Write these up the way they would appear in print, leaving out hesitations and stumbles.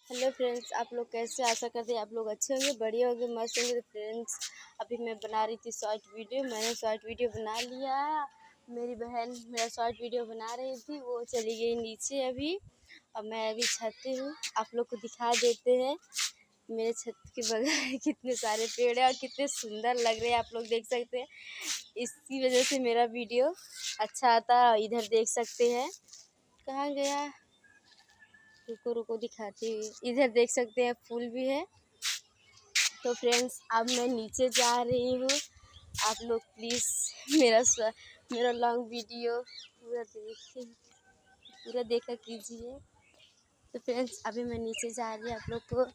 Hello friends, आप लोग कैसे? आशा करते हैं आप लोग अच्छे होंगे, बढ़िया होंगे, मस्त होंगे। तो फ्रेंड्स, अभी मैं बना रही थी शॉर्ट वीडियो। मैंने शॉर्ट वीडियो बना लिया। मेरी बहन मेरा शॉर्ट वीडियो बना रही थी, वो चली गई नीचे अभी। अब मैं अभी छत पे हूँ, आप लोग को दिखा देते हैं। मेरे छत के बगल में कितने सारे पेड़ हैं और कितने सुंदर लग रहे हैं, आप लोग देख सकते हैं। इसकी वजह से मेरा वीडियो अच्छा आता है। इधर देख सकते हैं, कहाँ गया, रुको रुको दिखाती हूँ। इधर देख सकते हैं फूल भी है। तो फ्रेंड्स, अब मैं नीचे जा रही हूँ। आप लोग प्लीज़ मेरा लॉन्ग वीडियो पूरा देखा कीजिए। तो फ्रेंड्स, अभी मैं नीचे जा रही हूँ। आप लोग को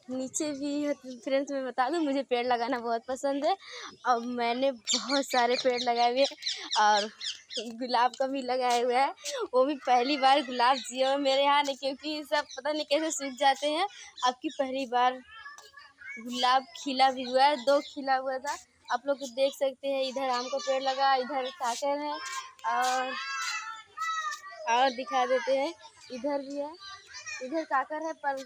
नीचे भी फ्रेंड्स मैं बता दूँ, मुझे पेड़ लगाना बहुत पसंद है। अब मैंने बहुत सारे पेड़ लगाए हुए हैं और गुलाब का भी लगाए हुए है। वो भी पहली बार गुलाब जिए हुए मेरे यहाँ नहीं, क्योंकि सब पता नहीं कैसे सूख जाते हैं। अब की पहली बार गुलाब खिला भी हुआ है, 2 खिला हुआ था। आप लोग देख सकते हैं। इधर आम का पेड़ लगा, इधर काकर है और दिखा देते हैं, इधर भी है। इधर काकर है पर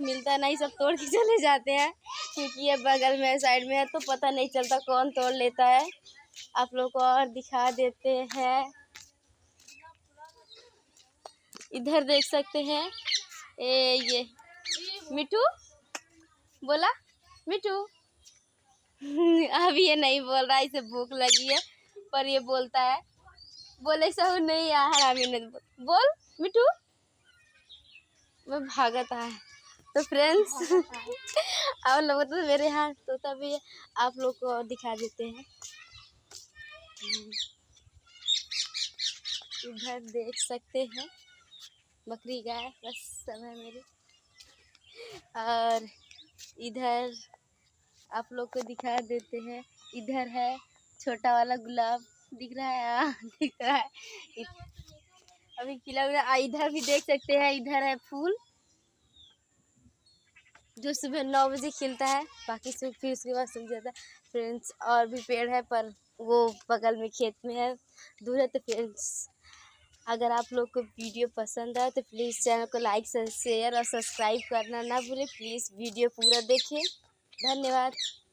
मिलता नहीं, सब तोड़ के चले जाते हैं, क्योंकि ये बगल में साइड में है तो पता नहीं चलता कौन तोड़ लेता है। आप लोग को और दिखा देते हैं। इधर देख सकते हैं। ये मिठू बोला, मिठू अभी ये नहीं बोल रहा, इसे भूख लगी है, पर ये बोलता है। बोले सहू नहीं यार, अभी नहीं बोल मिठू, मैं भागता है। तो फ्रेंड्स आप लोग तो मेरे यहाँ तोता भी है, आप लोग को और दिखा देते हैं। इधर देख सकते हैं बकरी गाय, बस सब है मेरे। और इधर आप लोग को दिखा देते हैं। इधर है छोटा वाला गुलाब, दिख रहा है? दिख रहा है, अभी खिला हुआ। इधर भी देख सकते हैं, इधर है फूल जो सुबह 9 बजे खिलता है, बाकी फिर उसके बाद सूख जाता है। फ्रेंड्स, और भी पेड़ है पर वो बगल में खेत में है, दूर है। तो फ्रेंड्स, अगर आप लोग को वीडियो पसंद आए तो प्लीज़ चैनल को लाइक शेयर और सब्सक्राइब करना ना भूलें। प्लीज़ वीडियो पूरा देखें। धन्यवाद।